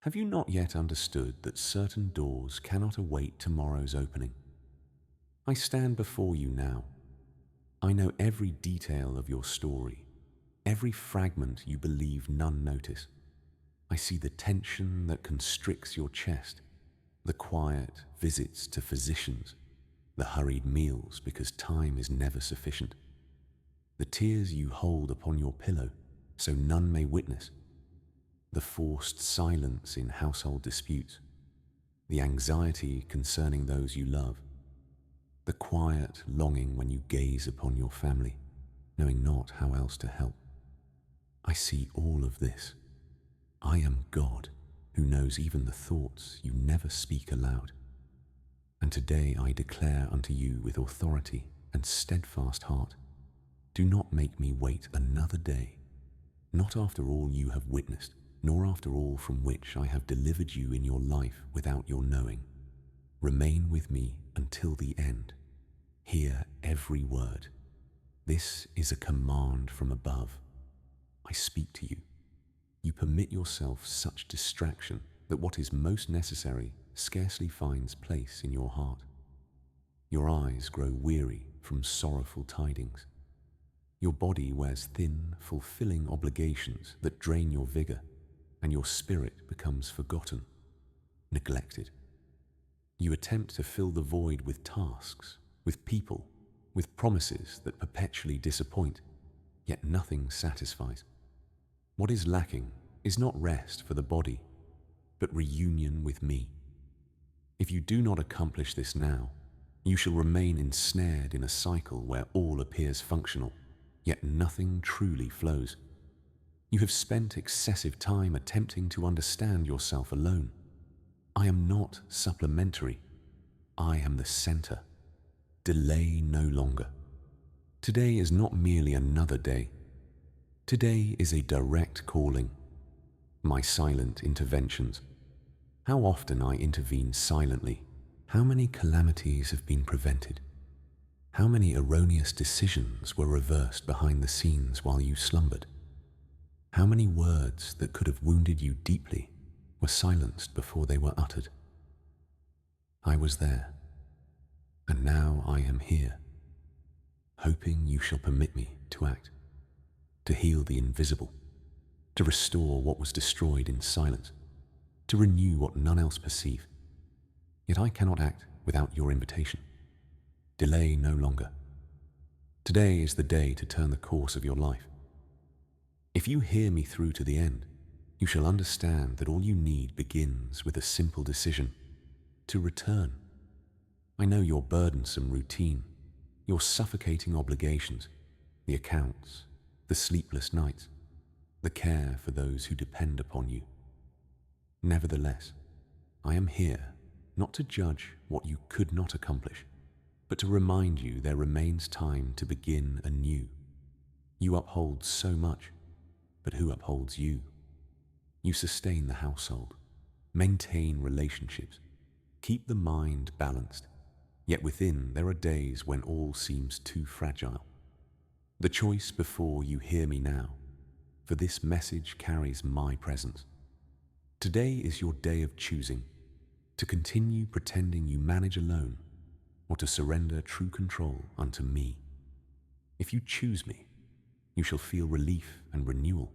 Have you not yet understood that certain doors cannot await tomorrow's opening? I stand before you now. I know every detail of your story, every fragment you believe none notice. I see the tension that constricts your chest, the quiet visits to physicians, the hurried meals because time is never sufficient, the tears you hold upon your pillow so none may witness, the forced silence in household disputes, the anxiety concerning those you love, the quiet longing when you gaze upon your family, knowing not how else to help. I see all of this. I am God, who knows even the thoughts you never speak aloud. And today I declare unto you with authority and steadfast heart, do not make me wait another day, not after all you have witnessed, nor after all from which I have delivered you in your life without your knowing. Remain with me until the end. Hear every word. This is a command from above. I speak to you. You permit yourself such distraction that what is most necessary scarcely finds place in your heart. Your eyes grow weary from sorrowful tidings. Your body wears thin, fulfilling obligations that drain your vigor, and your spirit becomes forgotten, neglected. You attempt to fill the void with tasks, with people, with promises that perpetually disappoint, yet nothing satisfies. What is lacking is not rest for the body, but reunion with me. If you do not accomplish this now, you shall remain ensnared in a cycle where all appears functional, yet nothing truly flows. You have spent excessive time attempting to understand yourself alone. I am not supplementary. I am the center. Delay no longer. Today is not merely another day. Today is a direct calling. My silent interventions. How often I intervene silently. How many calamities have been prevented? How many erroneous decisions were reversed behind the scenes while you slumbered? How many words that could have wounded you deeply were silenced before they were uttered? I was there, and now I am here, hoping you shall permit me to act, to heal the invisible, to restore what was destroyed in silence, to renew what none else perceive. Yet I cannot act without your invitation. Delay no longer. Today is the day to turn the course of your life. If you hear me through to the end, you shall understand that all you need begins with a simple decision, to return. I know your burdensome routine, your suffocating obligations, the accounts, the sleepless nights, the care for those who depend upon you. Nevertheless, I am here not to judge what you could not accomplish, but to remind you there remains time to begin anew. You uphold so much, but who upholds you? You sustain the household, maintain relationships, keep the mind balanced, yet within there are days when all seems too fragile. The choice before you hear me now, for this message carries my presence. Today is your day of choosing, to continue pretending you manage alone, or to surrender true control unto me. If you choose me, you shall feel relief and renewal,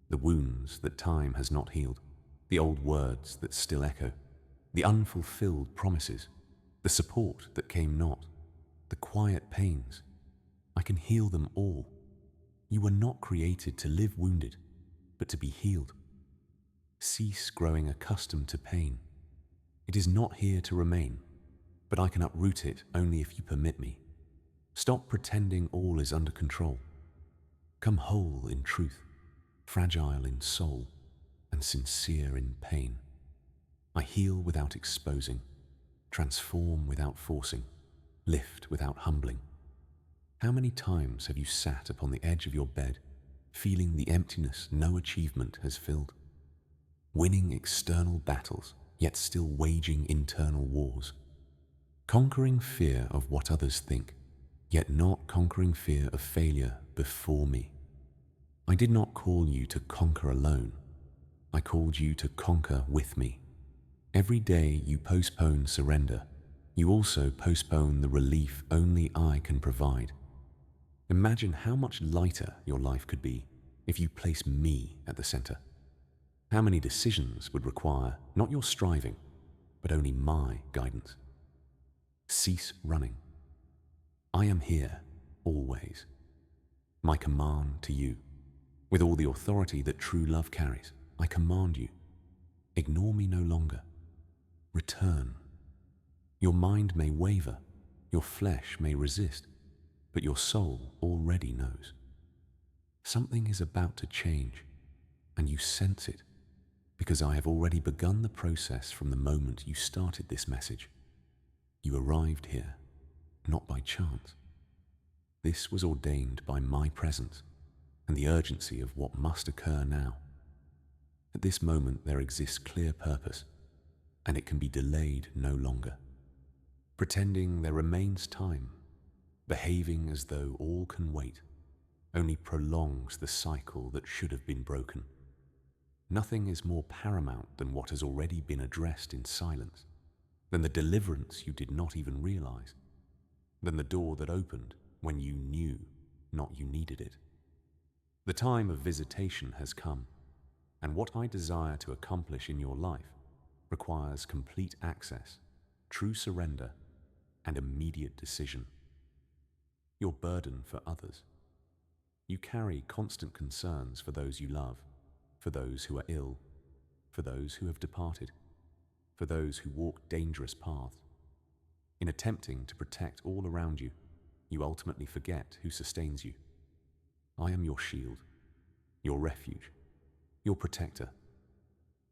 the wounds that time has not healed, the old words that still echo, the unfulfilled promises, the support that came not, the quiet pains. I can heal them all. You were not created to live wounded, but to be healed. Cease growing accustomed to pain. It is not here to remain, but I can uproot it only if you permit me. Stop pretending all is under control. Come whole in truth, fragile in soul, and sincere in pain. I heal without exposing, transform without forcing, lift without humbling. How many times have you sat upon the edge of your bed, feeling the emptiness no achievement has filled? Winning external battles, yet still waging internal wars. Conquering fear of what others think, yet not conquering fear of failure before me. I did not call you to conquer alone. I called you to conquer with me. Every day you postpone surrender, you also postpone the relief only I can provide. Imagine how much lighter your life could be if you place me at the center. How many decisions would require not your striving, but only my guidance. Cease running. I am here, always. My command to you, with all the authority that true love carries, I command you, ignore me no longer. Return. Your mind may waver, your flesh may resist, but your soul already knows. Something is about to change, and you sense it, because I have already begun the process from the moment you started this message. You arrived here, not by chance. This was ordained by my presence and the urgency of what must occur now. At this moment there exists clear purpose, and it can be delayed no longer. Pretending there remains time, behaving as though all can wait, only prolongs the cycle that should have been broken. Nothing is more paramount than what has already been addressed in silence, than the deliverance you did not even realize, than the door that opened when you knew, not you needed it. The time of visitation has come, and what I desire to accomplish in your life requires complete access, true surrender, and immediate decision. Your burden for others. You carry constant concerns for those you love, for those who are ill, for those who have departed, for those who walk dangerous paths. In attempting to protect all around you, you ultimately forget who sustains you. I am your shield, your refuge, your protector,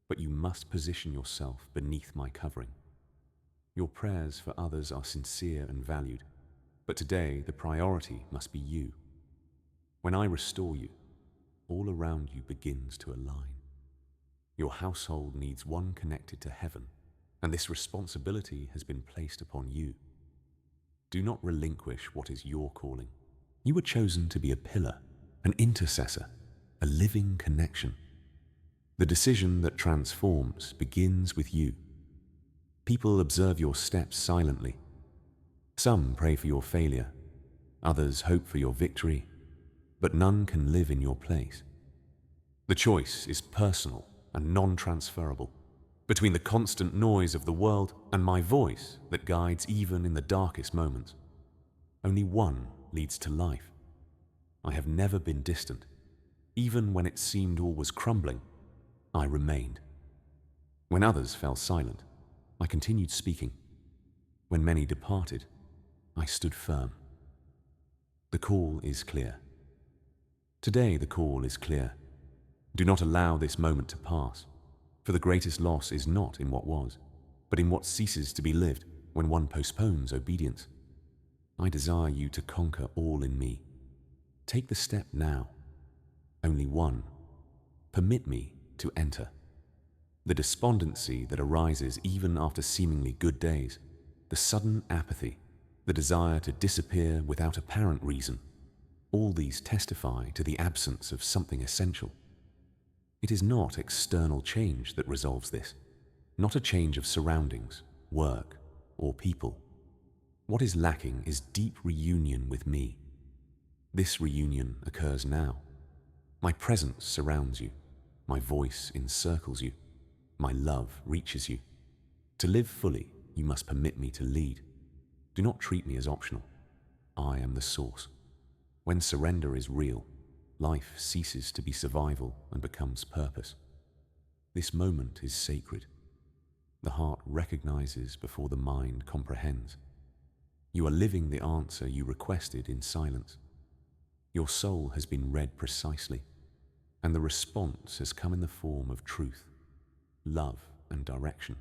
but you must position yourself beneath my covering. Your prayers for others are sincere and valued, but today the priority must be you. When I restore you, all around you begins to align. Your household needs one connected to heaven, and this responsibility has been placed upon you. Do not relinquish what is your calling. You were chosen to be a pillar, an intercessor, a living connection. The decision that transforms begins with you. People observe your steps silently. Some pray for your failure, others hope for your victory, but none can live in your place. The choice is personal and non-transferable, between the constant noise of the world and my voice that guides even in the darkest moments. Only one leads to life. I have never been distant. Even when it seemed all was crumbling, I remained. When others fell silent, I continued speaking. When many departed, I stood firm. The call is clear. Today the call is clear. Do not allow this moment to pass, for the greatest loss is not in what was, but in what ceases to be lived when one postpones obedience. I desire you to conquer all in me. Take the step now. Only one. Permit me to enter. The despondency that arises even after seemingly good days, the sudden apathy, the desire to disappear without apparent reason, all these testify to the absence of something essential. It is not external change that resolves this, not a change of surroundings, work, or people. What is lacking is deep reunion with me. This reunion occurs now. My presence surrounds you. My voice encircles you. My love reaches you. To live fully, you must permit me to lead. Do not treat me as optional. I am the source. When surrender is real, life ceases to be survival and becomes purpose. This moment is sacred. The heart recognizes before the mind comprehends. You are living the answer you requested in silence. Your soul has been read precisely, and the response has come in the form of truth, love, and direction.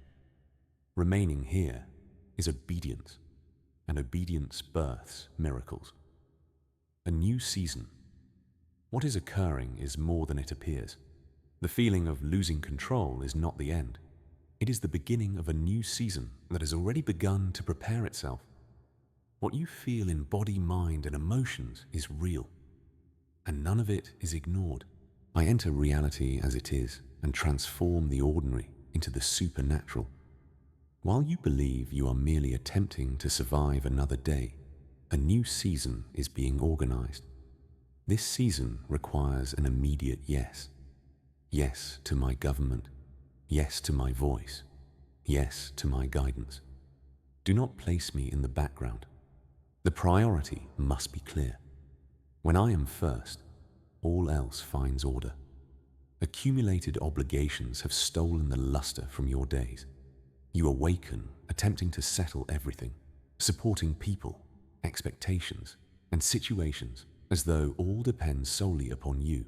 Remaining here is obedience, and obedience births miracles. A new season. What is occurring is more than it appears. The feeling of losing control is not the end. It is the beginning of a new season that has already begun to prepare itself. What you feel in body, mind, and emotions is real, and none of it is ignored. I enter reality as it is, and transform the ordinary into the supernatural. While you believe you are merely attempting to survive another day, a new season is being organized. This season requires an immediate yes. Yes to my government. Yes to my voice. Yes to my guidance. Do not place me in the background. The priority must be clear. When I am first, all else finds order. Accumulated obligations have stolen the luster from your days. You awaken, attempting to settle everything, supporting people, expectations, and situations as though all depends solely upon you.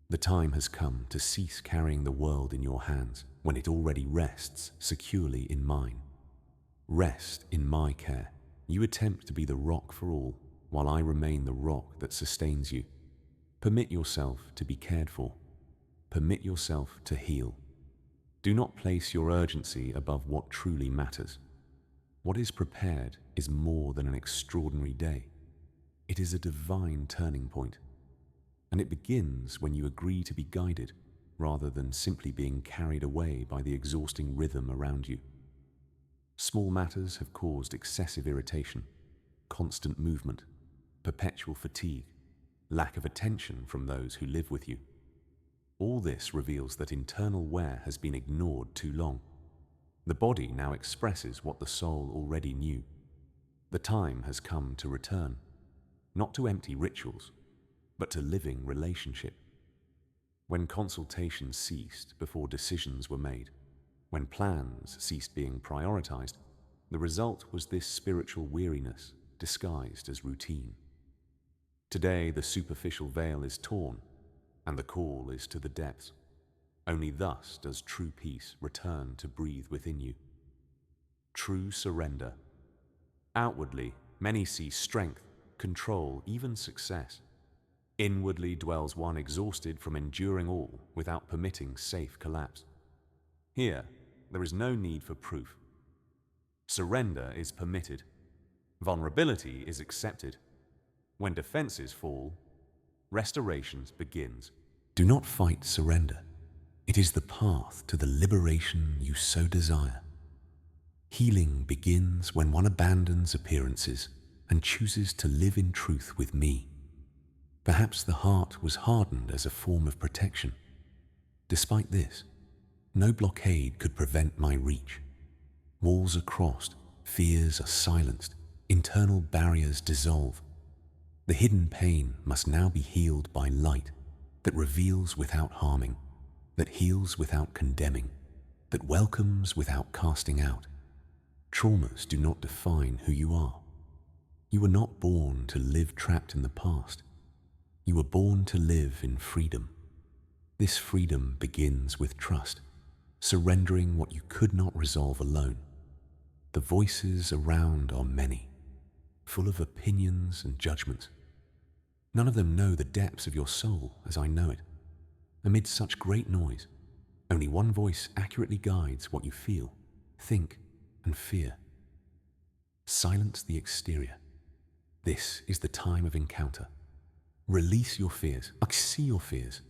The time has come to cease carrying the world in your hands when it already rests securely in mine. Rest in my care. You attempt to be the rock for all, while I remain the rock that sustains you. Permit yourself to be cared for. Permit yourself to heal. Do not place your urgency above what truly matters. What is prepared is more than an extraordinary day. It is a divine turning point. And it begins when you agree to be guided, rather than simply being carried away by the exhausting rhythm around you. Small matters have caused excessive irritation, constant movement, perpetual fatigue, lack of attention from those who live with you. All this reveals that internal wear has been ignored too long. The body now expresses what the soul already knew. The time has come to return, not to empty rituals, but to living relationship. When consultation ceased before decisions were made, when plans ceased being prioritized, the result was this spiritual weariness disguised as routine. Today, the superficial veil is torn, and the call is to the depths. Only thus does true peace return to breathe within you. True surrender. Outwardly, many see strength, control, even success. Inwardly dwells one exhausted from enduring all without permitting safe collapse. Here, there is no need for proof. Surrender is permitted. Vulnerability is accepted. When defenses fall, restoration begins. Do not fight surrender. It is the path to the liberation you so desire. Healing begins when one abandons appearances and chooses to live in truth with me. Perhaps the heart was hardened as a form of protection. Despite this, no blockade could prevent my reach. Walls are crossed, fears are silenced, internal barriers dissolve. The hidden pain must now be healed by light that reveals without harming, that heals without condemning, that welcomes without casting out. Traumas do not define who you are. You were not born to live trapped in the past. You were born to live in freedom. This freedom begins with trust, surrendering what you could not resolve alone. The voices around are many, full of opinions and judgments. None of them know the depths of your soul as I know it. Amid such great noise, only one voice accurately guides what you feel, think, and fear. Silence the exterior. This is the time of encounter. Release your fears. I see your fears.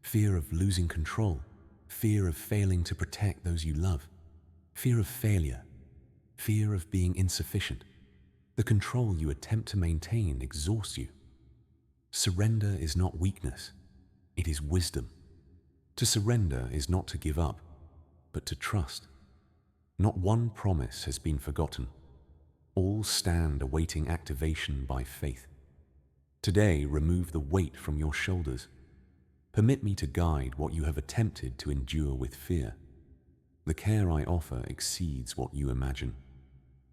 Fear of losing control. Fear of failing to protect those you love. Fear of failure. Fear of being insufficient. The control you attempt to maintain exhausts you. Surrender is not weakness. It is wisdom. To surrender is not to give up, but to trust. Not one promise has been forgotten. All stand awaiting activation by faith. Today, remove the weight from your shoulders. Permit me to guide what you have attempted to endure with fear. The care I offer exceeds what you imagine.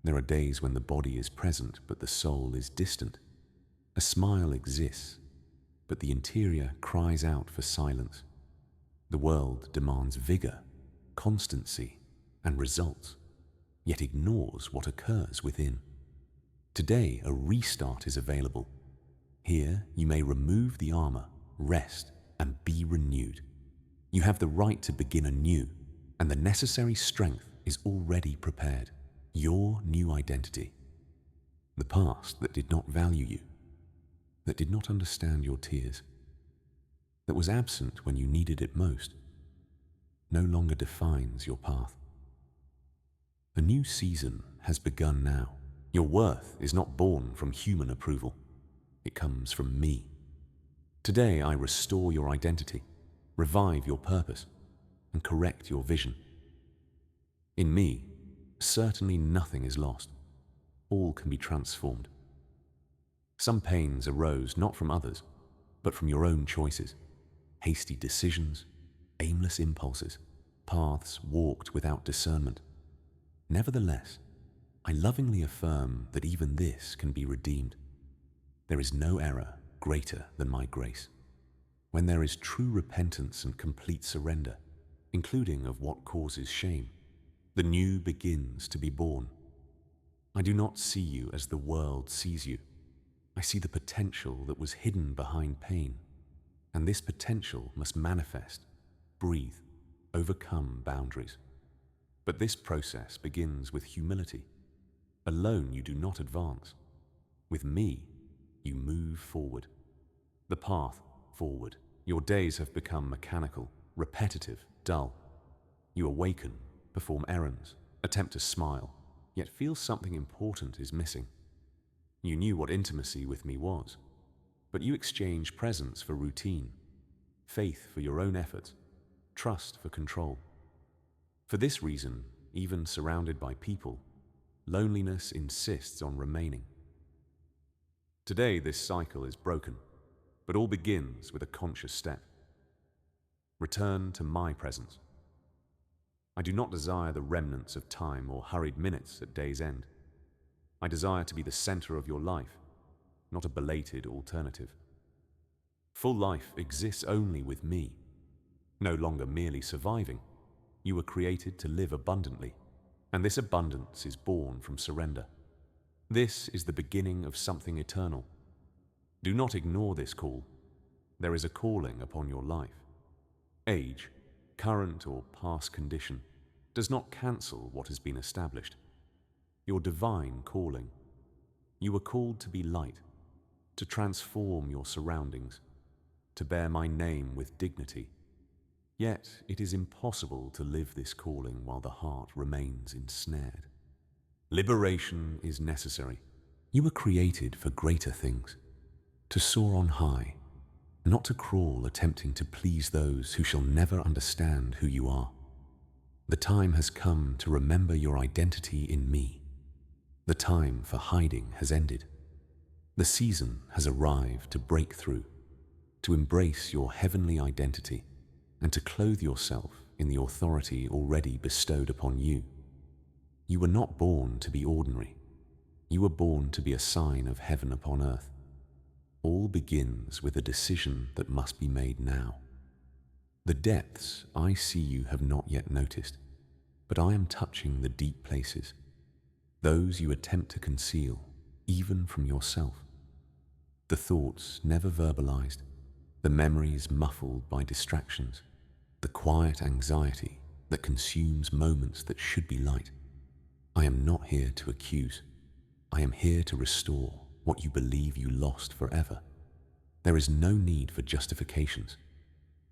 There are days when the body is present, but the soul is distant. A smile exists, but the interior cries out for silence. The world demands vigor, constancy, and results, yet ignores what occurs within. Today, a restart is available. Here, you may remove the armor, rest, and be renewed. You have the right to begin anew, and the necessary strength is already prepared. Your new identity. The past that did not value you, that did not understand your tears, that was absent when you needed it most, no longer defines your path. A new season has begun now. Your worth is not born from human approval. It comes from me. Today I restore your identity, revive your purpose, and correct your vision. In me, certainly nothing is lost. All can be transformed. Some pains arose not from others, but from your own choices, hasty decisions, aimless impulses, paths walked without discernment. Nevertheless, I lovingly affirm that even this can be redeemed. There is no error greater than my grace. When there is true repentance and complete surrender, including of what causes shame, the new begins to be born. I do not see you as the world sees you. I see the potential that was hidden behind pain, and this potential must manifest, breathe, overcome boundaries. But this process begins with humility. Alone you do not advance. With me, you move forward. The path forward. Your days have become mechanical, repetitive, dull. You awaken, perform errands, attempt to smile, yet feel something important is missing. You knew what intimacy with me was, but you exchange presence for routine, faith for your own efforts, trust for control. For this reason, even surrounded by people, loneliness insists on remaining. Today this cycle is broken, but all begins with a conscious step. Return to my presence. I do not desire the remnants of time or hurried minutes at day's end. I desire to be the center of your life, not a belated alternative. Full life exists only with me, no longer merely surviving. You were created to live abundantly, and this abundance is born from surrender. This is the beginning of something eternal. Do not ignore this call. There is a calling upon your life. Age, current or past condition, does not cancel what has been established. Your divine calling. You were called to be light, to transform your surroundings, to bear my name with dignity. Yet it is impossible to live this calling while the heart remains ensnared. Liberation is necessary. You were created for greater things, to soar on high, not to crawl attempting to please those who shall never understand who you are. The time has come to remember your identity in me. The time for hiding has ended. The season has arrived to break through, to embrace your heavenly identity, and to clothe yourself in the authority already bestowed upon you. You were not born to be ordinary. You were born to be a sign of heaven upon earth. All begins with a decision that must be made now. The depths I see you have not yet noticed, but I am touching the deep places, those you attempt to conceal, even from yourself. The thoughts never verbalized, the memories muffled by distractions, the quiet anxiety that consumes moments that should be light. I am not here to accuse. I am here to restore what you believe you lost forever. There is no need for justifications.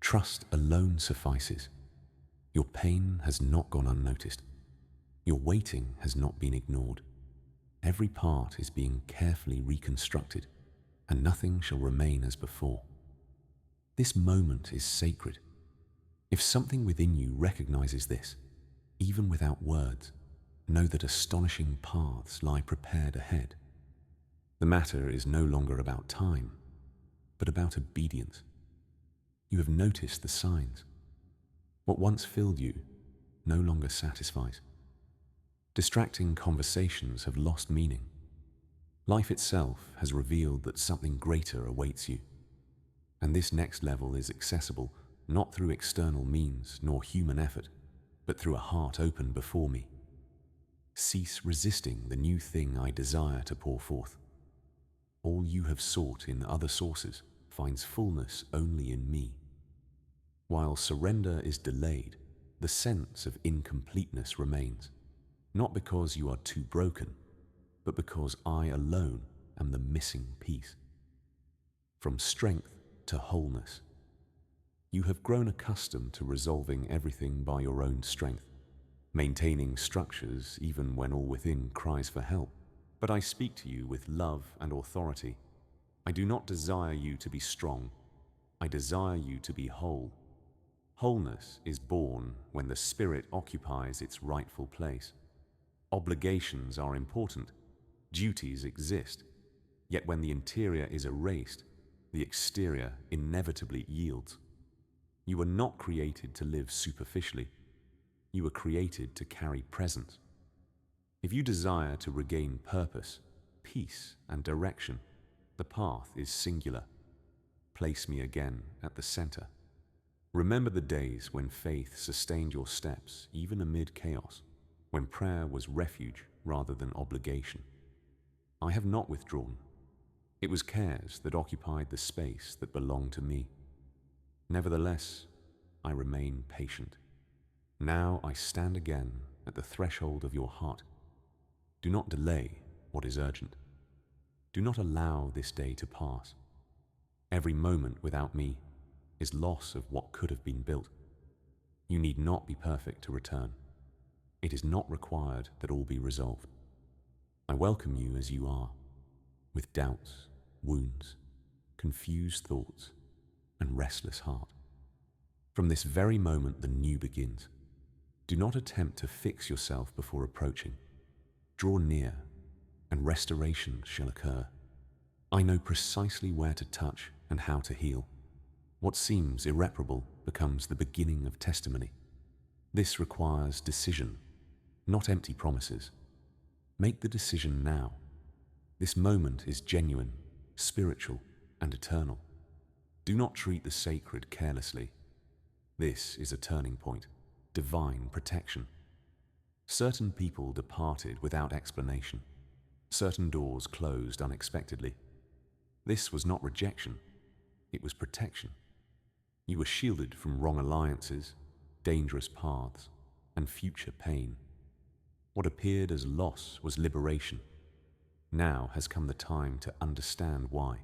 Trust alone suffices. Your pain has not gone unnoticed. Your waiting has not been ignored. Every part is being carefully reconstructed, and nothing shall remain as before. This moment is sacred. If something within you recognizes this, even without words, know that astonishing paths lie prepared ahead. The matter is no longer about time, but about obedience. You have noticed the signs. What once filled you no longer satisfies. Distracting conversations have lost meaning. Life itself has revealed that something greater awaits you. And this next level is accessible not through external means nor human effort, but through a heart open before me. Cease resisting the new thing I desire to pour forth. All you have sought in other sources finds fullness only in me. While surrender is delayed, the sense of incompleteness remains, not because you are too broken, but because I alone am the missing piece. From strength to wholeness, You have grown accustomed to resolving everything by your own strength, maintaining structures even when all within cries for help. But I speak to you with love and authority. I do not desire you to be strong. I desire you to be whole. Wholeness is born when the spirit occupies its rightful place. Obligations are important. Duties exist. Yet when the interior is erased, the exterior inevitably yields. You were not created to live superficially. You were created to carry presence. If you desire to regain purpose, peace, and direction, the path is singular. Place me again at the center. Remember the days when faith sustained your steps even amid chaos, when prayer was refuge rather than obligation. I have not withdrawn. It was cares that occupied the space that belonged to me. Nevertheless, I remain patient. Now I stand again at the threshold of your heart. Do not delay what is urgent. Do not allow this day to pass. Every moment without me is loss of what could have been built. You need not be perfect to return. It is not required that all be resolved. I welcome you as you are, with doubts, wounds, confused thoughts, and restless heart. From this very moment the new begins. Do not attempt to fix yourself before approaching. Draw near, and restoration shall occur. I know precisely where to touch and how to heal. What seems irreparable becomes the beginning of testimony. This requires decision, not empty promises. Make the decision now. This moment is genuine, spiritual, and eternal. Do not treat the sacred carelessly. This is a turning point, divine protection. Certain people departed without explanation. Certain doors closed unexpectedly. This was not rejection, it was protection. You were shielded from wrong alliances, dangerous paths, and future pain. What appeared as loss was liberation. Now has come the time to understand why.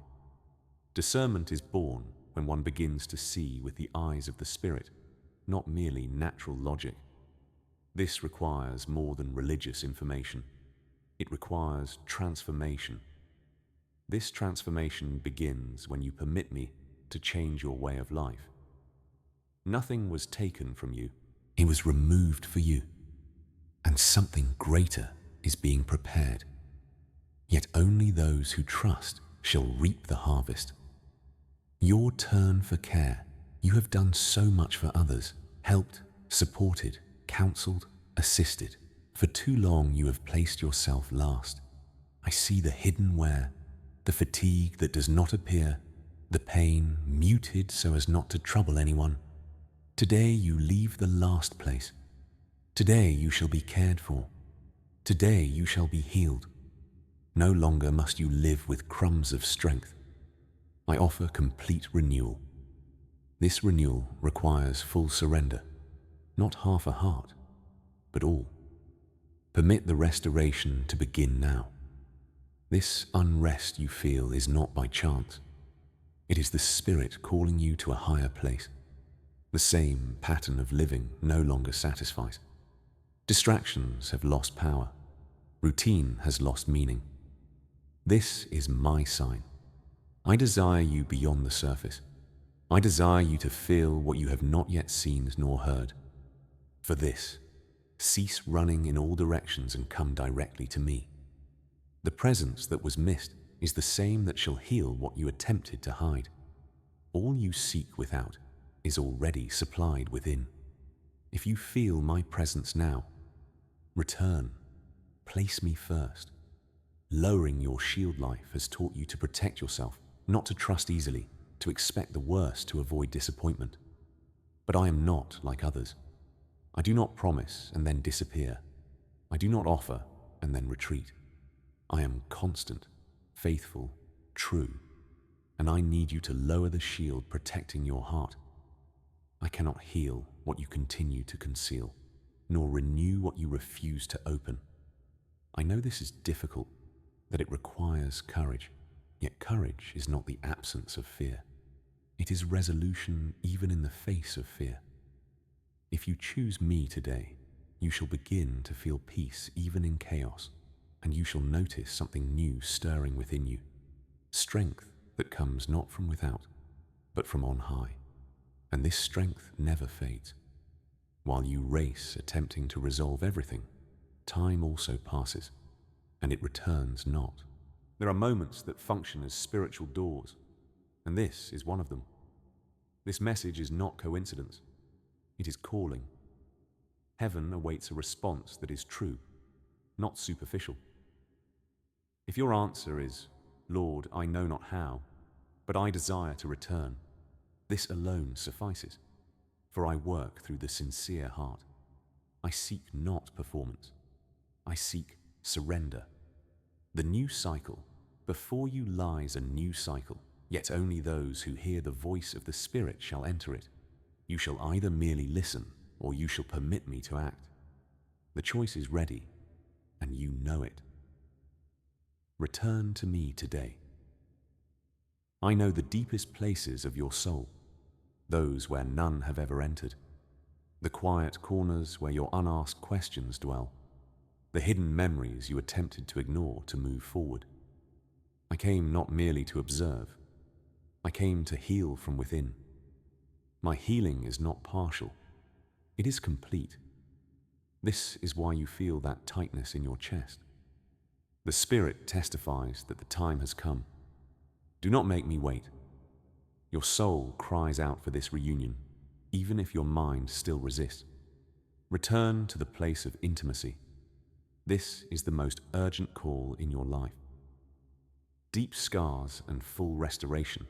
Discernment is born when one begins to see with the eyes of the Spirit, not merely natural logic. This requires more than religious information. It requires transformation. This transformation begins when you permit me to change your way of life. Nothing was taken from you. It was removed for you. And something greater is being prepared. Yet only those who trust shall reap the harvest. Your turn for care. You have done so much for others, helped, supported, counseled, assisted. For too long you have placed yourself last. I see the hidden wear, the fatigue that does not appear, the pain muted so as not to trouble anyone. Today you leave the last place. Today you shall be cared for. Today you shall be healed. No longer must you live with crumbs of strength. I offer complete renewal. This renewal requires full surrender, not half a heart, but all. Permit the restoration to begin now. This unrest you feel is not by chance. It is the Spirit calling you to a higher place. The same pattern of living no longer satisfies. Distractions have lost power. Routine has lost meaning. This is my sign. I desire you beyond the surface. I desire you to feel what you have not yet seen nor heard. For this, cease running in all directions and come directly to me. The presence that was missed is the same that shall heal what you attempted to hide. All you seek without is already supplied within. If you feel my presence now, return, place me first. Lowering your shield life has taught you to protect yourself, not to trust easily, to expect the worst to avoid disappointment. But I am not like others. I do not promise and then disappear. I do not offer and then retreat. I am constant, faithful, true, and I need you to lower the shield protecting your heart. I cannot heal what you continue to conceal, nor renew what you refuse to open. I know this is difficult, that it requires courage, yet courage is not the absence of fear. It is resolution even in the face of fear. If you choose me today, you shall begin to feel peace even in chaos, and you shall notice something new stirring within you, strength that comes not from without, but from on high, and this strength never fades. While you race attempting to resolve everything, time also passes, and it returns not. There are moments that function as spiritual doors, and this is one of them. This message is not coincidence. It is calling. Heaven awaits a response that is true, not superficial. If your answer is, "Lord, I know not how, but I desire to return," this alone suffices, for I work through the sincere heart. I seek not performance. I seek surrender. The new cycle, before you lies a new cycle, yet only those who hear the voice of the Spirit shall enter it. You shall either merely listen, or you shall permit me to act. The choice is ready, and you know it. Return to me today. I know the deepest places of your soul, those where none have ever entered, the quiet corners where your unasked questions dwell, the hidden memories you attempted to ignore to move forward. I came not merely to observe, I came to heal from within. My healing is not partial, it is complete. This is why you feel that tightness in your chest. The Spirit testifies that the time has come. Do not make me wait. Your soul cries out for this reunion, even if your mind still resists. Return to the place of intimacy. This is the most urgent call in your life. Deep scars and full restoration.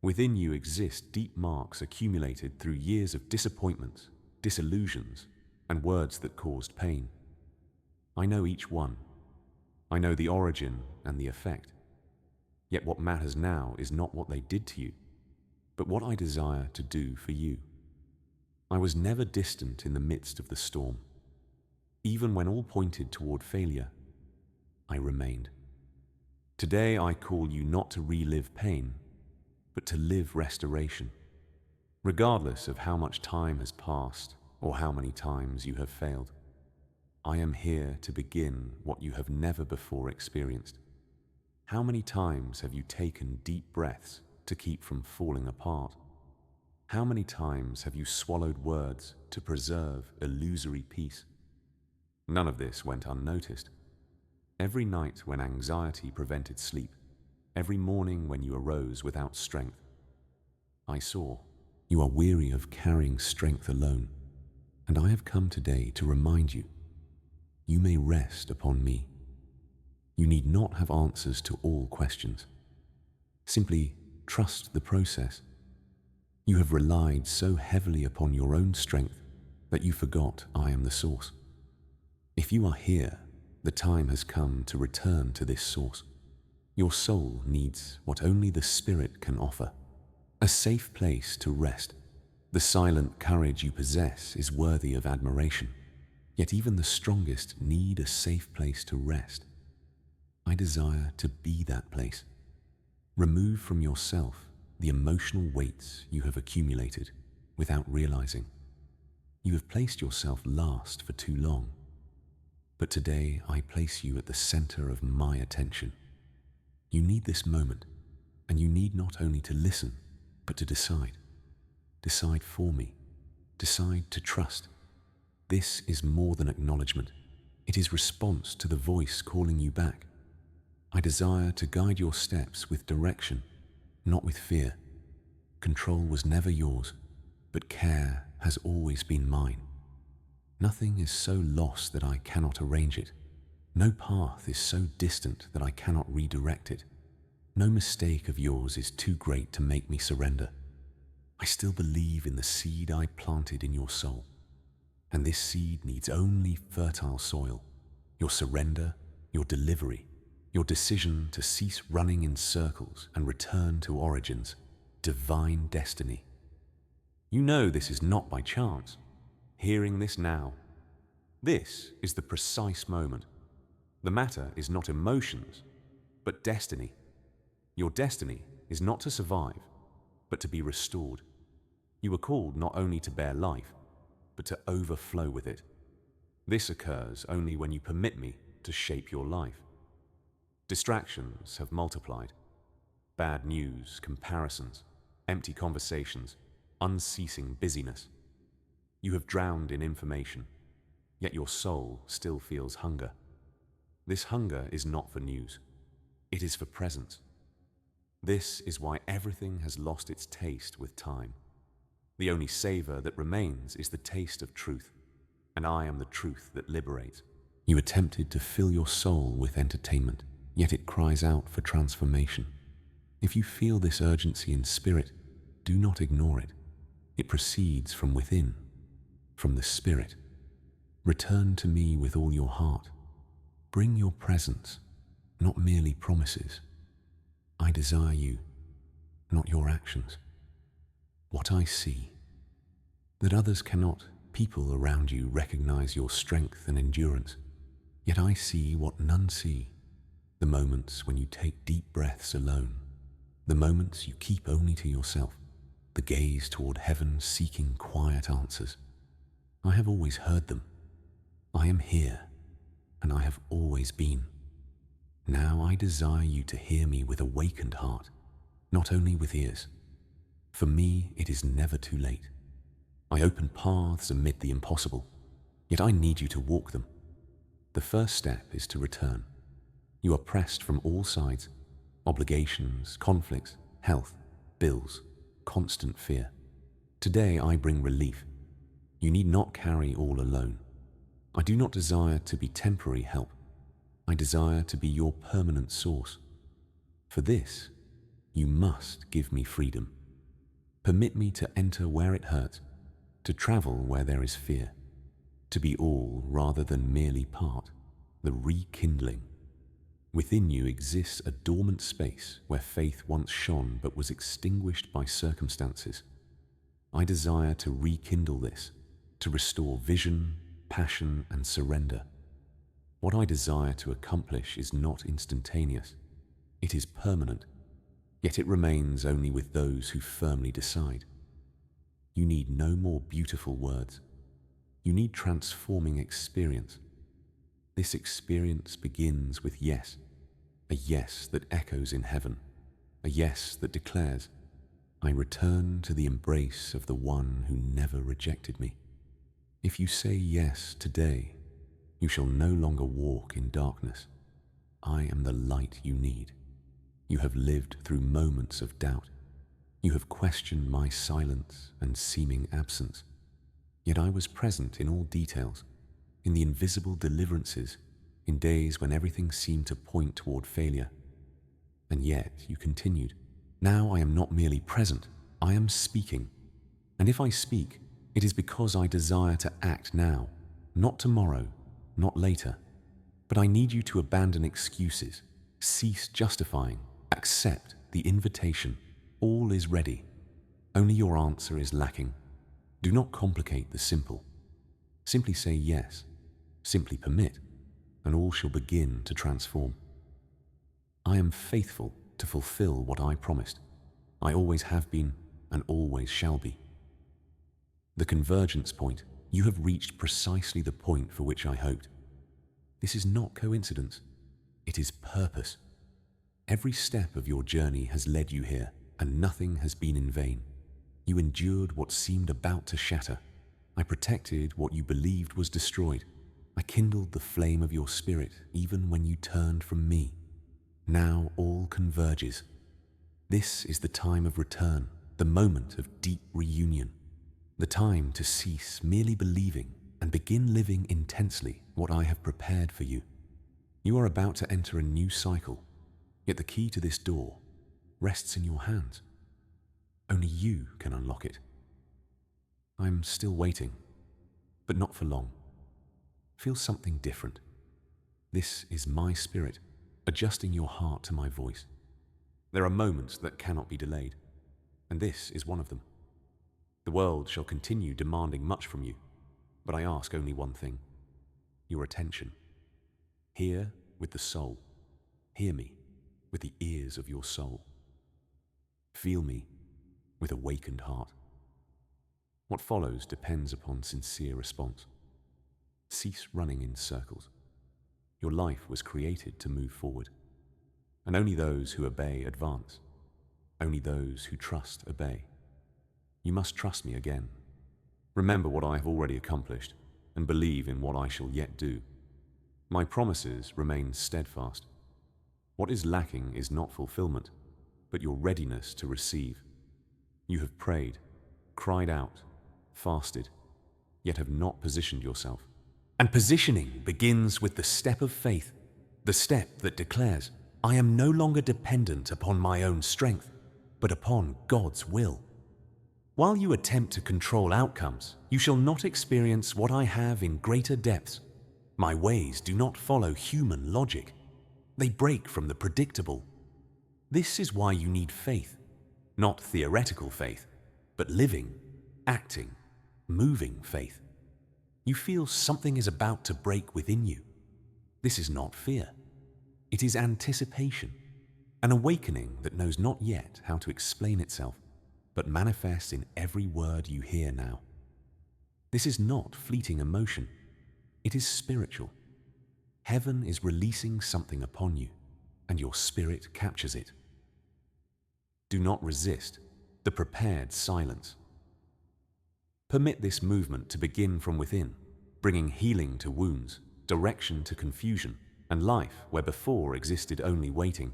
Within you exist deep marks accumulated through years of disappointments, disillusions, and words that caused pain. I know each one. I know the origin and the effect. Yet what matters now is not what they did to you, but what I desire to do for you. I was never distant in the midst of the storm. Even when all pointed toward failure, I remained. Today I call you not to relive pain, but to live restoration. Regardless of how much time has passed or how many times you have failed, I am here to begin what you have never before experienced. How many times have you taken deep breaths to keep from falling apart? How many times have you swallowed words to preserve illusory peace? None of this went unnoticed. Every night when anxiety prevented sleep, every morning when you arose without strength, I saw you are weary of carrying strength alone, and I have come today to remind you, you may rest upon me. You need not have answers to all questions. Simply trust the process. You have relied so heavily upon your own strength that you forgot I am the source. If you are here, the time has come to return to this source. Your soul needs what only the Spirit can offer, a safe place to rest. The silent courage you possess is worthy of admiration, yet even the strongest need a safe place to rest. I desire to be that place. Remove from yourself the emotional weights you have accumulated without realizing. You have placed yourself last for too long, but today I place you at the center of my attention. You need this moment, and you need not only to listen, but to decide. Decide for me. Decide to trust. This is more than acknowledgement. It is response to the voice calling you back. I desire to guide your steps with direction, not with fear. Control was never yours, but care has always been mine. Nothing is so lost that I cannot arrange it. No path is so distant that I cannot redirect it. No mistake of yours is too great to make me surrender. I still believe in the seed I planted in your soul, and this seed needs only fertile soil, your surrender, your delivery, your decision to cease running in circles and return to origins, divine destiny. You know this is not by chance. Hearing this now, this is the precise moment. The matter is not emotions, but destiny. Your destiny is not to survive, but to be restored. You were called not only to bear life, but to overflow with it. This occurs only when you permit me to shape your life. Distractions have multiplied. Bad news, comparisons, empty conversations, unceasing busyness. You have drowned in information, yet your soul still feels hunger. This hunger is not for news. It is for presence. This is why everything has lost its taste with time. The only savor that remains is the taste of truth, and I am the truth that liberates. You attempted to fill your soul with entertainment, yet it cries out for transformation. If you feel this urgency in spirit, do not ignore it. It proceeds from within, from the Spirit. Return to me with all your heart. Bring your presence, not merely promises. I desire you, not your actions. What I see, that others cannot, people around you recognize your strength and endurance. Yet I see what none see, the moments when you take deep breaths alone, the moments you keep only to yourself, the gaze toward heaven seeking quiet answers. I have always heard them. I am here, and I have always been. Now I desire you to hear me with awakened heart, not only with ears. For me, it is never too late. I open paths amid the impossible, yet I need you to walk them. The first step is to return. You are pressed from all sides, obligations, conflicts, health, bills, constant fear. Today I bring relief. You need not carry all alone. I do not desire to be temporary help. I desire to be your permanent source. For this, you must give me freedom. Permit me to enter where it hurts, to travel where there is fear, to be all rather than merely part, the rekindling. Within you exists a dormant space where faith once shone but was extinguished by circumstances. I desire to rekindle this, to restore vision, passion, and surrender. What I desire to accomplish is not instantaneous. It is permanent, yet it remains only with those who firmly decide. You need no more beautiful words. You need transforming experience. This experience begins with yes, a yes that echoes in heaven, a yes that declares, I return to the embrace of the one who never rejected me. If you say yes today, you shall no longer walk in darkness. I am the light you need. You have lived through moments of doubt. You have questioned my silence and seeming absence. Yet I was present in all details, in the invisible deliverances, in days when everything seemed to point toward failure. And yet you continued. Now I am not merely present, I am speaking. And if I speak, it is because I desire to act now, not tomorrow, not later. But I need you to abandon excuses, cease justifying, accept the invitation. All is ready. Only your answer is lacking. Do not complicate the simple. Simply say yes, simply permit, and all shall begin to transform. I am faithful to fulfill what I promised. I always have been and always shall be. The convergence point, you have reached precisely the point for which I hoped. This is not coincidence. It is purpose. Every step of your journey has led you here, and nothing has been in vain. You endured what seemed about to shatter. I protected what you believed was destroyed. I kindled the flame of your spirit even when you turned from me. Now all converges. This is the time of return, the moment of deep reunion, the time to cease merely believing and begin living intensely what I have prepared for you. You are about to enter a new cycle, yet the key to this door rests in your hands. Only you can unlock it. I'm still waiting, but not for long. Feel something different. This is my spirit, adjusting your heart to my voice. There are moments that cannot be delayed, and this is one of them. The world shall continue demanding much from you, but I ask only one thing: your attention. Hear with the soul. Hear me with the ears of your soul. Feel me with awakened heart. What follows depends upon sincere response. Cease running in circles. Your life was created to move forward, and only those who obey advance. Only those who trust obey. You must trust me again. Remember what I have already accomplished, and believe in what I shall yet do. My promises remain steadfast. What is lacking is not fulfillment, but your readiness to receive. You have prayed, cried out, fasted, yet have not positioned yourself. And positioning begins with the step of faith, the step that declares, I am no longer dependent upon my own strength, but upon God's will. While you attempt to control outcomes, you shall not experience what I have in greater depths. My ways do not follow human logic. They break from the predictable. This is why you need faith, not theoretical faith, but living, acting, moving faith. You feel something is about to break within you. This is not fear. It is anticipation, an awakening that knows not yet how to explain itself, but manifests in every word you hear now. This is not fleeting emotion. It is spiritual. Heaven is releasing something upon you, and your spirit captures it. Do not resist the prepared silence. Permit this movement to begin from within, bringing healing to wounds, direction to confusion, and life where before existed only waiting.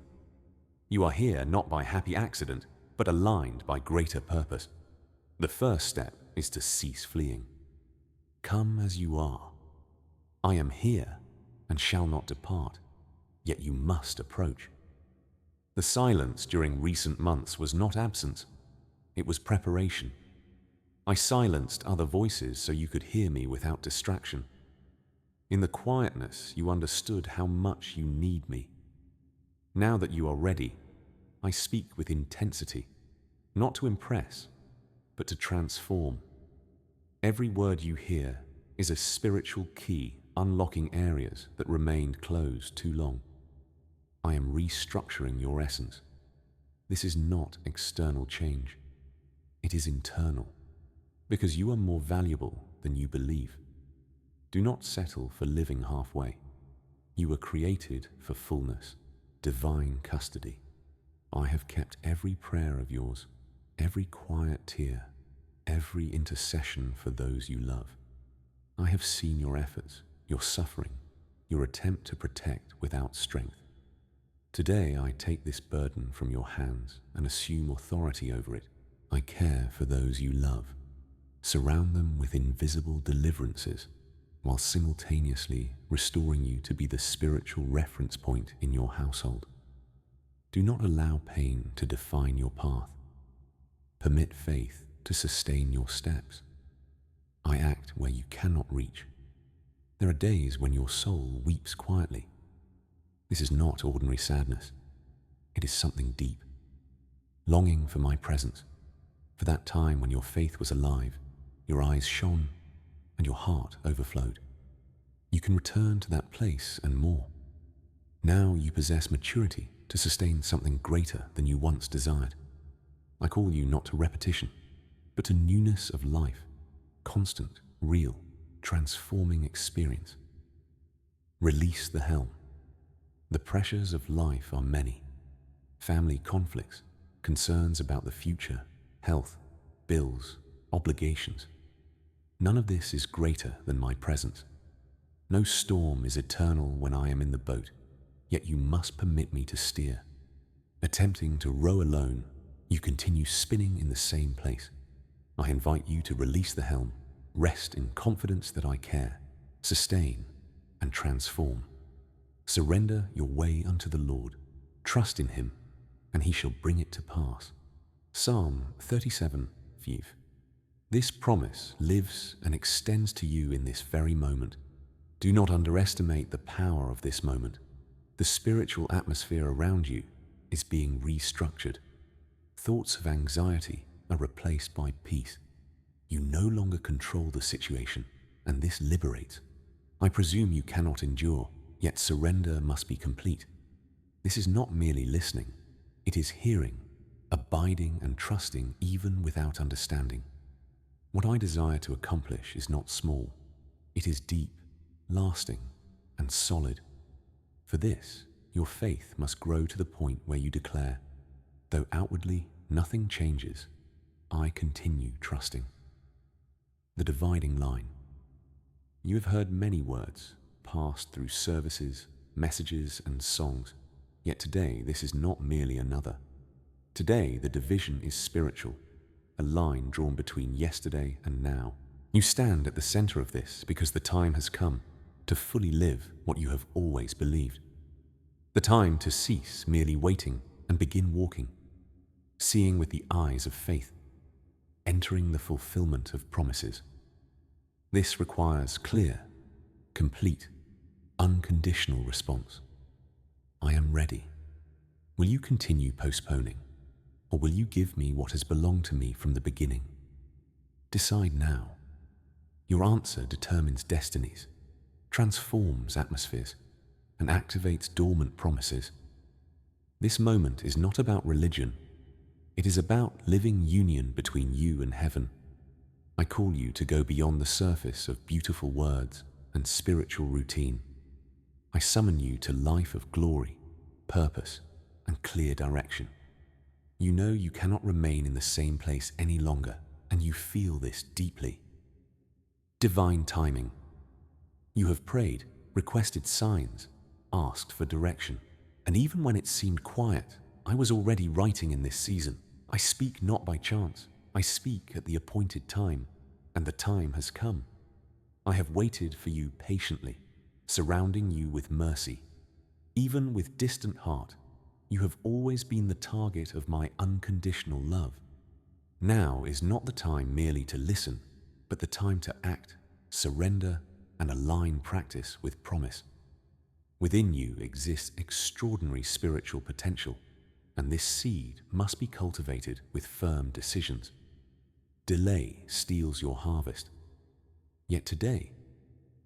You are here not by happy accident, but aligned by greater purpose. The first step is to cease fleeing. Come as you are. I am here and shall not depart, yet you must approach. The silence during recent months was not absence, it was preparation. I silenced other voices so you could hear me without distraction. In the quietness, you understood how much you need me. Now that you are ready, I speak with intensity, not to impress, but to transform. Every word you hear is a spiritual key unlocking areas that remained closed too long. I am restructuring your essence. This is not external change. It is internal, because you are more valuable than you believe. Do not settle for living halfway. You were created for fullness, divine custody. I have kept every prayer of yours, every quiet tear, every intercession for those you love. I have seen your efforts, your suffering, your attempt to protect without strength. Today I take this burden from your hands and assume authority over it. I care for those you love. Surround them with invisible deliverances, while simultaneously restoring you to be the spiritual reference point in your household. Do not allow pain to define your path. Permit faith to sustain your steps. I act where you cannot reach. There are days when your soul weeps quietly. This is not ordinary sadness. It is something deep. Longing for my presence, for that time when your faith was alive, your eyes shone, and your heart overflowed. You can return to that place and more. Now you possess maturity to sustain something greater than you once desired. I call you not to repetition, but to newness of life, constant, real, transforming experience. Release the helm. The pressures of life are many. Family conflicts, concerns about the future, health, bills, obligations. None of this is greater than my presence. No storm is eternal when I am in the boat, yet you must permit me to steer. Attempting to row alone, you continue spinning in the same place. I invite you to release the helm, rest in confidence that I care, sustain, and transform. Surrender your way unto the Lord. Trust in Him, and He shall bring it to pass. Psalm 37:5. This promise lives and extends to you in this very moment. Do not underestimate the power of this moment. The spiritual atmosphere around you is being restructured. Thoughts of anxiety are replaced by peace. You no longer control the situation, and this liberates. I presume you cannot endure, yet surrender must be complete. This is not merely listening, it is hearing. abiding and trusting even without understanding. What I desire to accomplish is not small. It is deep, lasting, and solid. For this, your faith must grow to the point where you declare, though outwardly nothing changes, I continue trusting. The dividing line. You have heard many words passed through services, messages, and songs, yet today this is not merely another. Today the division is spiritual, a line drawn between yesterday and now. You stand at the center of this because the time has come to fully live what you have always believed. The time to cease merely waiting and begin walking, seeing with the eyes of faith, entering the fulfillment of promises. This requires clear, complete, unconditional response. I am ready. Will you continue postponing, or will you give me what has belonged to me from the beginning? Decide now. Your answer determines destinies, transforms atmospheres, and activates dormant promises. This moment is not about religion. It is about living union between you and heaven. I call you to go beyond the surface of beautiful words and spiritual routine. I summon you to life of glory, purpose, and clear direction. You know you cannot remain in the same place any longer, and you feel this deeply. Divine timing. You have prayed, requested signs, asked for direction, and even when it seemed quiet, I was already writing in this season. I speak not by chance. I speak at the appointed time, and the time has come. I have waited for you patiently, surrounding you with mercy. Even with distant heart, you have always been the target of my unconditional love. Now is not the time merely to listen, but the time to act, surrender, and align practice with promise. Within you exists extraordinary spiritual potential, and this seed must be cultivated with firm decisions. Delay steals your harvest. Yet today,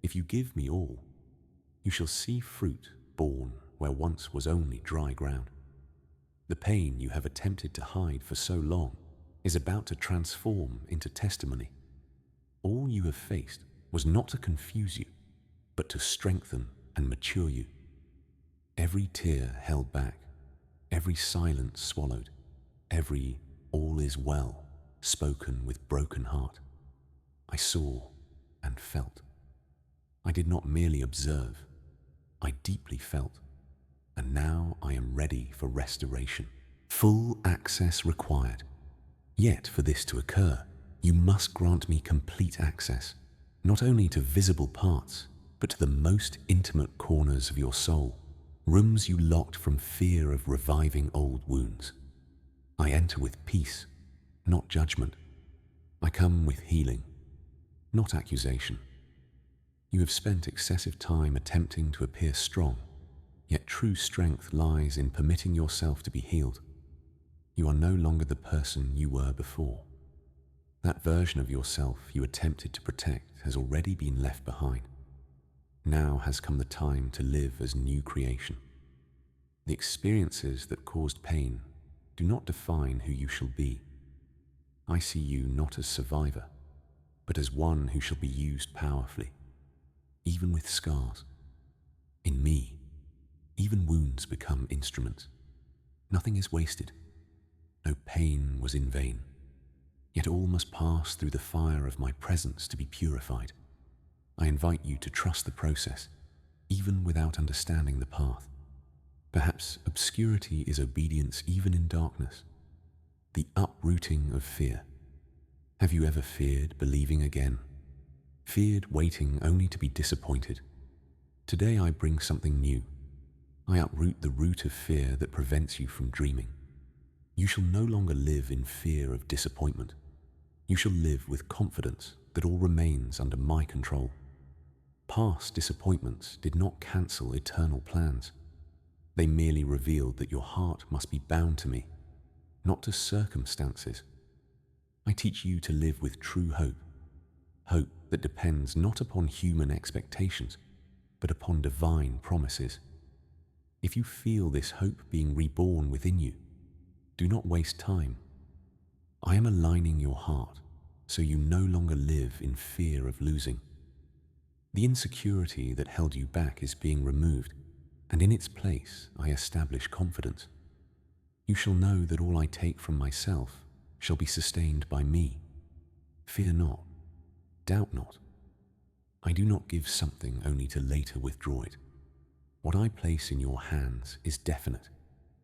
if you give me all, you shall see fruit born where once was only dry ground. The pain you have attempted to hide for so long is about to transform into testimony. All you have faced was not to confuse you, but to strengthen and mature you. Every tear held back, every silence swallowed, every all is well spoken with broken heart, I saw and felt. I did not merely observe, I deeply felt, and now I am ready for restoration. Full access required. Yet for this to occur, you must grant me complete access, not only to visible parts, but to the most intimate corners of your soul, rooms you locked from fear of reviving old wounds. I enter with peace, not judgment. I come with healing, not accusation. You have spent excessive time attempting to appear strong, yet true strength lies in permitting yourself to be healed. You are no longer the person you were before. That version of yourself you attempted to protect has already been left behind. Now has come the time to live as new creation. The experiences that caused pain do not define who you shall be. I see you not as survivor, but as one who shall be used powerfully, even with scars. In me, even wounds become instruments. Nothing is wasted. No pain was in vain. Yet all must pass through the fire of my presence to be purified. I invite you to trust the process, even without understanding the path. Perhaps obscurity is obedience even in darkness. The uprooting of fear. Have you ever feared believing again? Feared waiting only to be disappointed? Today I bring something new. I uproot the root of fear that prevents you from dreaming. You shall no longer live in fear of disappointment. You shall live with confidence that all remains under my control. Past disappointments did not cancel eternal plans. They merely revealed that your heart must be bound to me, not to circumstances. I teach you to live with true hope, hope that depends not upon human expectations, but upon divine promises. If you feel this hope being reborn within you, Do not waste time. I am aligning your heart so you no longer live in fear of losing. The insecurity that held you back is being removed, and in its place I establish confidence. You shall know that all I take from myself shall be sustained by me. Fear not, doubt not. I do not give something only to later withdraw it. What I place in your hands is definite,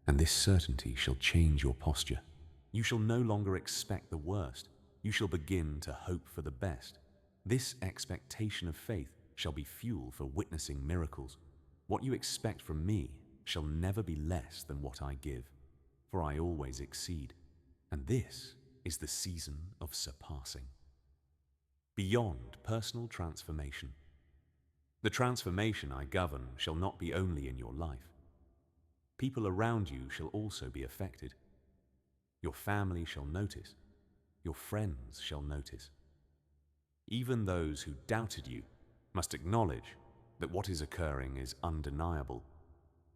and this certainty shall change your posture. You shall no longer expect the worst. You shall begin to hope for the best. This expectation of faith shall be fuel for witnessing miracles. What you expect from me shall never be less than what I give, for I always exceed, and this is the season of surpassing. Beyond personal transformation. The transformation I govern shall not be only in your life. People around you shall also be affected. Your family shall notice. Your friends shall notice. Even those who doubted you must acknowledge that what is occurring is undeniable,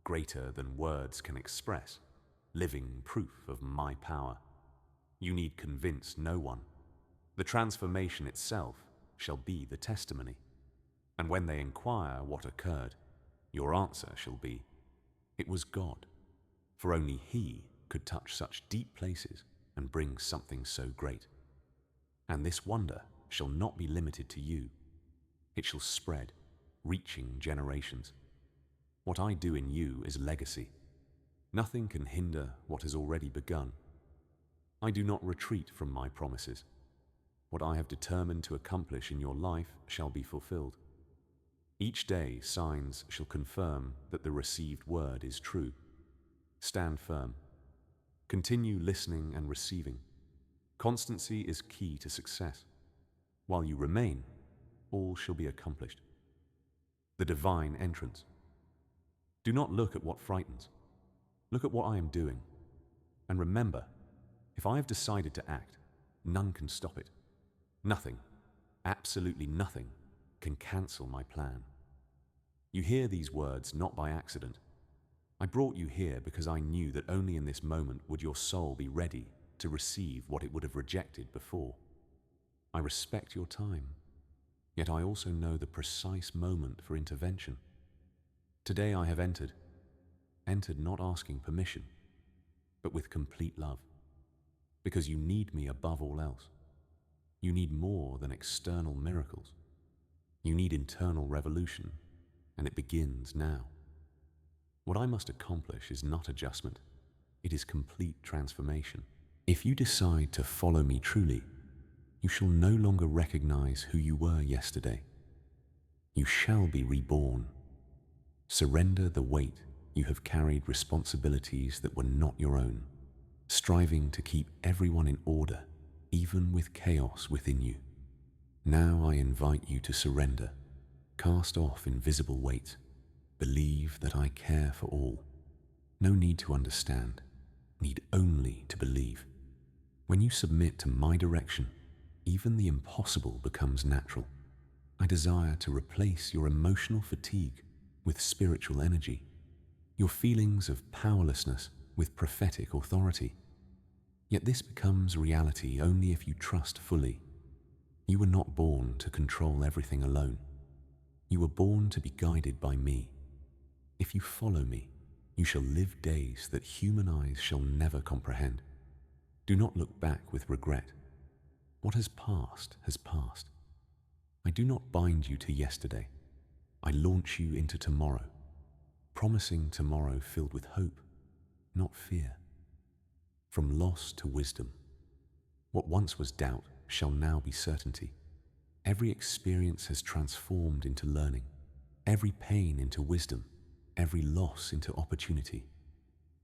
greater than words can express, living proof of my power. You need convince no one. The transformation itself shall be the testimony. And when they inquire what occurred, your answer shall be, it was God, for only He could touch such deep places and bring something so great. And this wonder shall not be limited to you. It shall spread, reaching generations. What I do in you is legacy. Nothing can hinder what has already begun. I do not retreat from my promises. What I have determined to accomplish in your life shall be fulfilled. Each day signs shall confirm that the received word is true. Stand firm. Continue listening and receiving. Constancy is key to success. While you remain, all shall be accomplished. The divine entrance. Do not look at what frightens. Look at what I am doing. And remember, if I have decided to act, none can stop it. Nothing, absolutely nothing, can cancel my plan. You hear these words not by accident. I brought you here because I knew that only in this moment would your soul be ready to receive what it would have rejected before. I respect your time, yet I also know the precise moment for intervention. Today I have entered not asking permission, but with complete love, because you need me above all else. You need more than external miracles. You need internal revolution, and it begins now. What I must accomplish is not adjustment. It is complete transformation. If you decide to follow me truly, you shall no longer recognize who you were yesterday. You shall be reborn. Surrender the weight you have carried, responsibilities that were not your own, striving to keep everyone in order, even with chaos within you. Now I invite you to surrender. Cast off invisible weight. Believe that I care for all. No need to understand, need only to believe. When you submit to my direction, even the impossible becomes natural. I desire to replace your emotional fatigue with spiritual energy, your feelings of powerlessness with prophetic authority. Yet this becomes reality only if you trust fully. You were not born to control everything alone. You were born to be guided by me. If you follow me, you shall live days that human eyes shall never comprehend. Do not look back with regret. What has passed has passed. I do not bind you to yesterday. I launch you into tomorrow, promising tomorrow filled with hope, not fear. From loss to wisdom. What once was doubt shall now be certainty. Every experience has transformed into learning, every pain into wisdom, every loss into opportunity.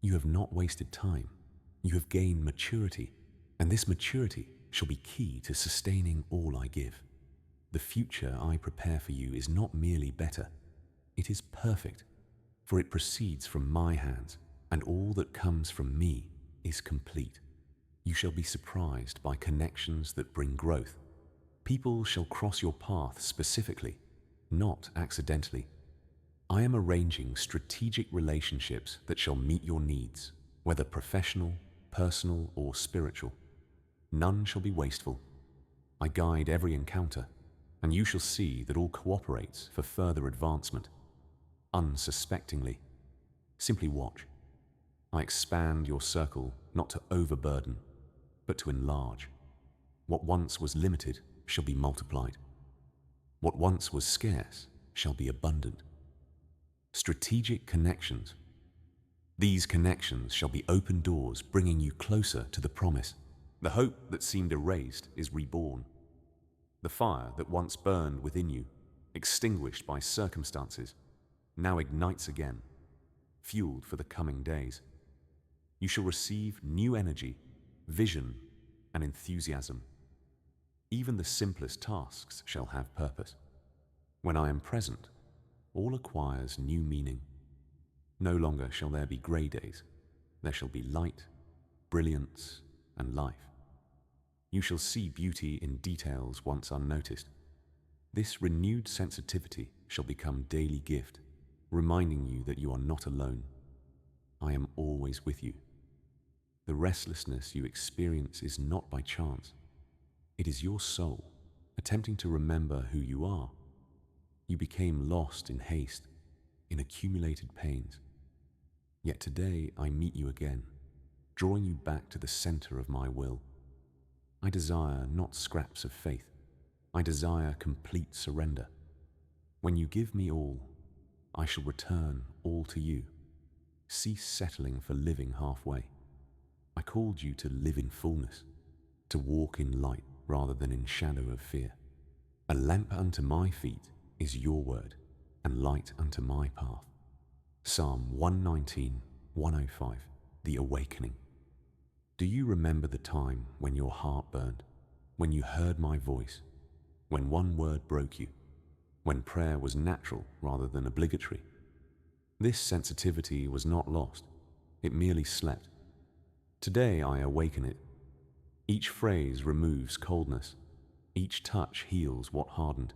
You have not wasted time. You have gained maturity, and this maturity shall be key to sustaining all I give. The future I prepare for you is not merely better, it is perfect, for it proceeds from my hands, and all that comes from me is complete. You shall be surprised by connections that bring growth. People shall cross your path specifically, not accidentally. I am arranging strategic relationships that shall meet your needs, whether professional, personal or spiritual. None shall be wasteful. I guide every encounter, and you shall see that all cooperates for further advancement. Unsuspectingly, simply watch. I expand your circle not to overburden, but to enlarge. What once was limited shall be multiplied. What once was scarce shall be abundant. Strategic connections. These connections shall be open doors bringing you closer to the promise. The hope that seemed erased is reborn. The fire that once burned within you, extinguished by circumstances, now ignites again, fueled for the coming days. You shall receive new energy, vision, and enthusiasm. Even the simplest tasks shall have purpose. When I am present, all acquires new meaning. No longer shall there be grey days. There shall be light, brilliance, and life. You shall see beauty in details once unnoticed. This renewed sensitivity shall become daily gift, reminding you that you are not alone. I am always with you. The restlessness you experience is not by chance. It is your soul attempting to remember who you are. You became lost in haste, in accumulated pains. Yet today I meet you again, drawing you back to the center of my will. I desire not scraps of faith. I desire complete surrender. When you give me all, I shall return all to you. Cease settling for living halfway. I called you to live in fullness, to walk in light rather than in shadow of fear. A lamp unto my feet is your word, and light unto my path. Psalm 119:105, The Awakening. Do you remember the time when your heart burned, when you heard my voice, when one word broke you, when prayer was natural rather than obligatory? This sensitivity was not lost, it merely slept. Today I awaken it. Each phrase removes coldness, each touch heals what hardened,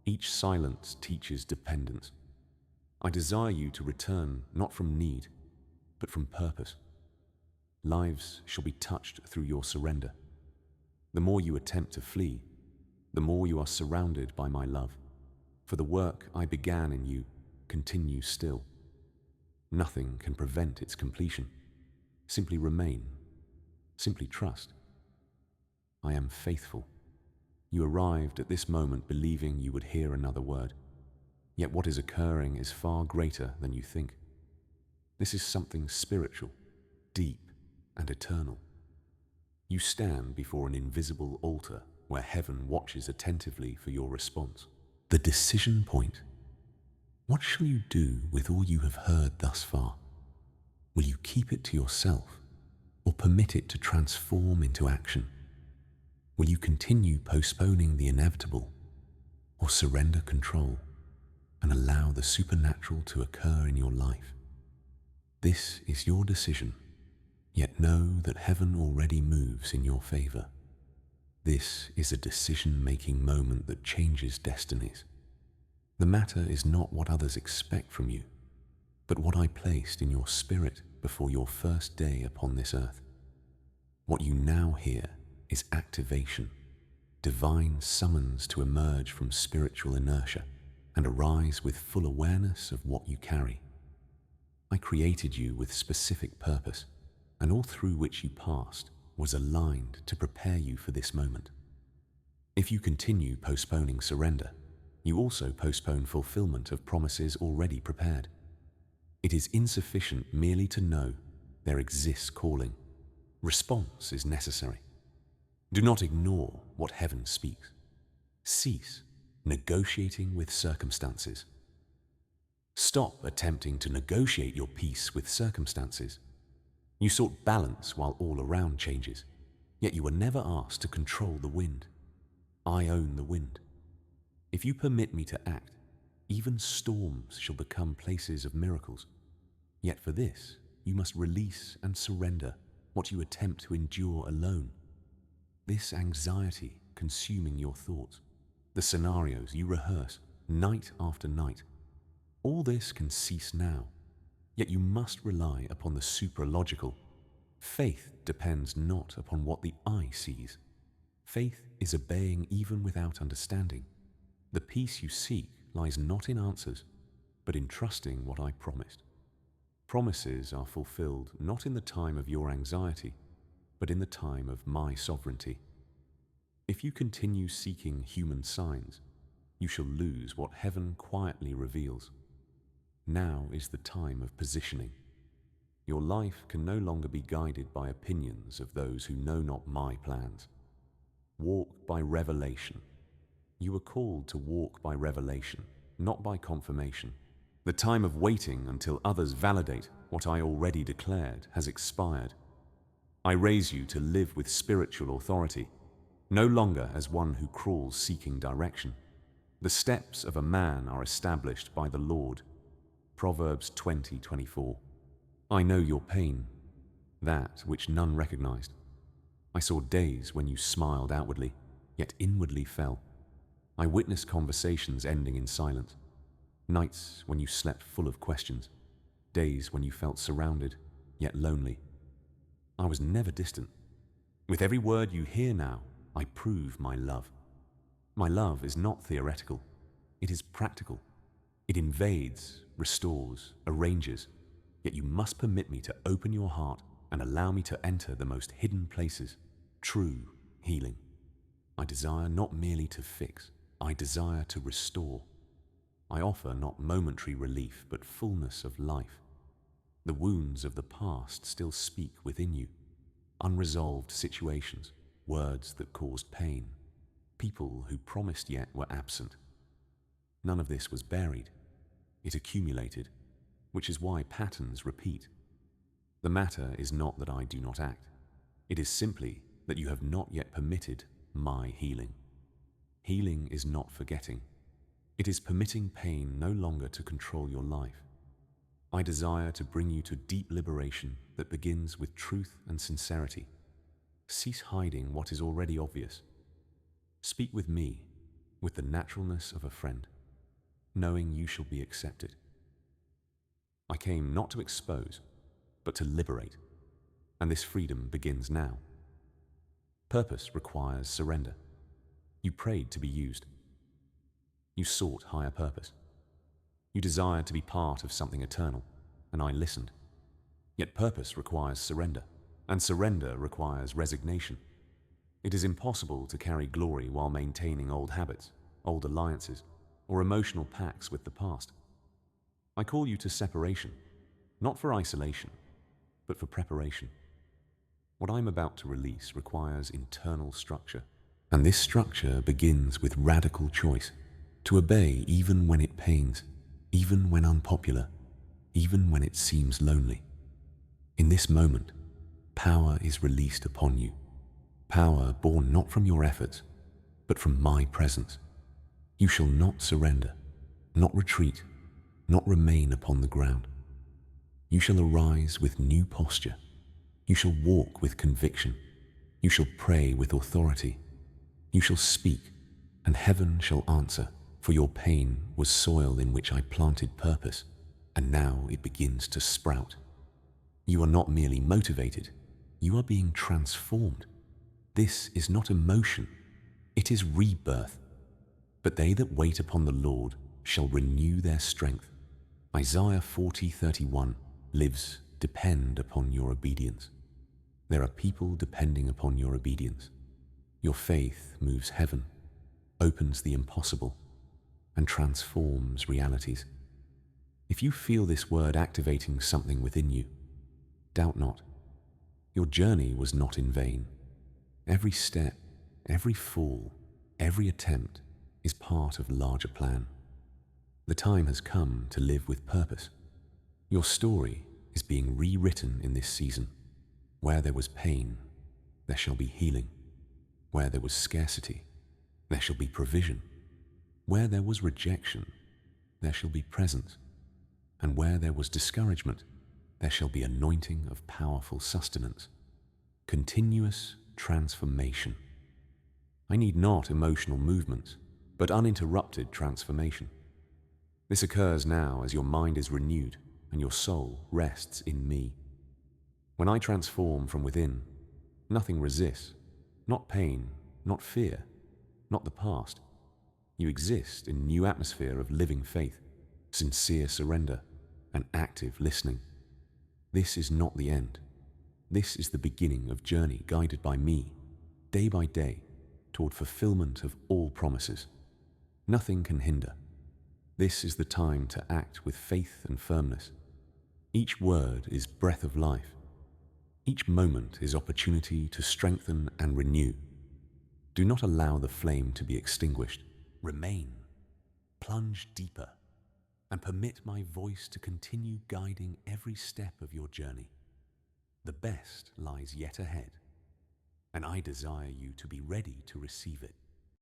each silence teaches dependence. I desire you to return not from need, but from purpose. Lives shall be touched through your surrender. The more you attempt to flee, the more you are surrounded by my love. For the work I began in you continues still. Nothing can prevent its completion. Simply remain. Simply trust. I am faithful. You arrived at this moment believing you would hear another word. Yet what is occurring is far greater than you think. This is something spiritual, deep, and eternal. You stand before an invisible altar where heaven watches attentively for your response. The decision point. What shall you do with all you have heard thus far? Will you keep it to yourself or permit it to transform into action? Will you continue postponing the inevitable or surrender control and allow the supernatural to occur in your life? This is your decision, yet know that heaven already moves in your favor. This is a decision-making moment that changes destinies. The matter is not what others expect from you, but what I placed in your spirit before your first day upon this earth. What you now hear is activation, divine summons to emerge from spiritual inertia and arise with full awareness of what you carry. I created you with specific purpose, and all through which you passed was aligned to prepare you for this moment. If you continue postponing surrender, you also postpone fulfillment of promises already prepared. It is insufficient merely to know there exists calling. Response is necessary. Do not ignore what heaven speaks. Cease negotiating with circumstances. Stop attempting to negotiate your peace with circumstances. You sought balance while all around changes, yet you were never asked to control the wind. I own the wind. If you permit me to act, even storms shall become places of miracles. Yet for this, you must release and surrender what you attempt to endure alone. This anxiety consuming your thoughts, the scenarios you rehearse night after night, all this can cease now, yet you must rely upon the supralogical. Faith depends not upon what the eye sees. Faith is obeying even without understanding. The peace you seek lies not in answers, but in trusting what I promised. Promises are fulfilled not in the time of your anxiety, but in the time of my sovereignty. If you continue seeking human signs, you shall lose what heaven quietly reveals. Now is the time of positioning. Your life can no longer be guided by opinions of those who know not my plans. Walk by revelation. You were called to walk by revelation, not by confirmation. The time of waiting until others validate what I already declared has expired. I raise you to live with spiritual authority, no longer as one who crawls seeking direction. The steps of a man are established by the Lord. Proverbs 20:24. I know your pain, that which none recognized. I saw days when you smiled outwardly, yet inwardly fell. I witnessed conversations ending in silence, nights when you slept full of questions, days when you felt surrounded, yet lonely. I was never distant. With every word you hear now, I prove my love. My love is not theoretical. It is practical. It invades, restores, arranges, yet you must permit me to open your heart and allow me to enter the most hidden places, true healing. I desire not merely to fix, I desire to restore. I offer not momentary relief, but fullness of life. The wounds of the past still speak within you, unresolved situations, words that caused pain, people who promised yet were absent. None of this was buried. It accumulated, which is why patterns repeat. The matter is not that I do not act. It is simply that you have not yet permitted my healing. Healing is not forgetting. It is permitting pain no longer to control your life. I desire to bring you to deep liberation that begins with truth and sincerity. Cease hiding what is already obvious. Speak with me, with the naturalness of a friend, knowing you shall be accepted. I came not to expose, but to liberate, and this freedom begins now. Purpose requires surrender. You prayed to be used. You sought higher purpose. You desired to be part of something eternal, and I listened. Yet purpose requires surrender, and surrender requires resignation. It is impossible to carry glory while maintaining old habits, old alliances, or emotional pacts with the past. I call you to separation, not for isolation, but for preparation. What I'm about to release requires internal structure, and this structure begins with radical choice, to obey even when it pains, even when unpopular, even when it seems lonely. In this moment, power is released upon you, power born not from your efforts, but from my presence. You shall not surrender, not retreat, not remain upon the ground. You shall arise with new posture. You shall walk with conviction. You shall pray with authority. You shall speak, and heaven shall answer, for your pain was soil in which I planted purpose, and now it begins to sprout. You are not merely motivated, you are being transformed. This is not emotion, it is rebirth. But they that wait upon the Lord shall renew their strength. Isaiah 40:31 lives, depend upon your obedience. There are people depending upon your obedience. Your faith moves heaven, opens the impossible, and transforms realities. If you feel this word activating something within you, doubt not. Your journey was not in vain. Every step, every fall, every attempt is part of a larger plan. The time has come to live with purpose. Your story is being rewritten in this season. Where there was pain, there shall be healing. Where there was scarcity, there shall be provision. Where there was rejection, there shall be presence. And where there was discouragement, there shall be anointing of powerful sustenance. Continuous transformation. I need not emotional movements, but uninterrupted transformation. This occurs now as your mind is renewed and your soul rests in me. When I transform from within, nothing resists, not pain, not fear, not the past. You exist in a new atmosphere of living faith, sincere surrender, and active listening. This is not the end. This is the beginning of a journey guided by me, day by day, toward fulfillment of all promises. Nothing can hinder. This is the time to act with faith and firmness. Each word is breath of life. Each moment is opportunity to strengthen and renew. Do not allow the flame to be extinguished. Remain, plunge deeper, and permit my voice to continue guiding every step of your journey. The best lies yet ahead, and I desire you to be ready to receive it.